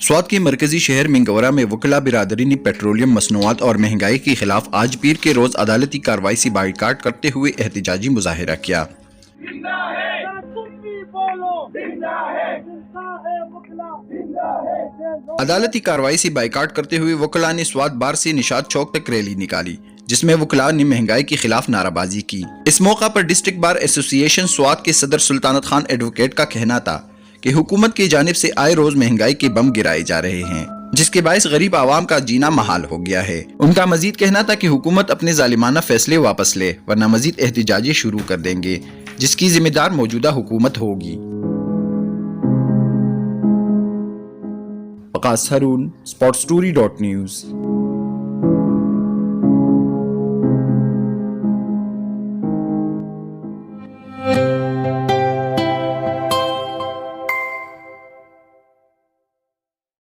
سوات کے مرکزی شہر منگورہ میں وکلاء برادری نے پیٹرولیم مصنوعات اور مہنگائی کے خلاف آج پیر کے روز عدالتی کارروائی سے بائیکاٹ کرتے ہوئے احتجاجی مظاہرہ کیا۔ عدالتی کارروائی سے بائیکاٹ کرتے ہوئے وکلاء نے سوات بار سے نشاط چوک تک ریلی نکالی، جس میں وکلاء نے مہنگائی کے خلاف نعرہ بازی کی۔ اس موقع پر ڈسٹرکٹ بار ایسوسی ایشن سوات کے صدر سلطانت خان ایڈوکیٹ کا کہنا تھا کہ حکومت کی جانب سے آئے روز مہنگائی کے بم گرائے جا رہے ہیں، جس کے باعث غریب عوام کا جینا محال ہو گیا ہے۔ ان کا مزید کہنا تھا کہ حکومت اپنے ظالمانہ فیصلے واپس لے ورنہ مزید احتجاجی شروع کر دیں گے، جس کی ذمہ دار موجودہ حکومت ہوگی۔ وقاص ہارون، sportstory.news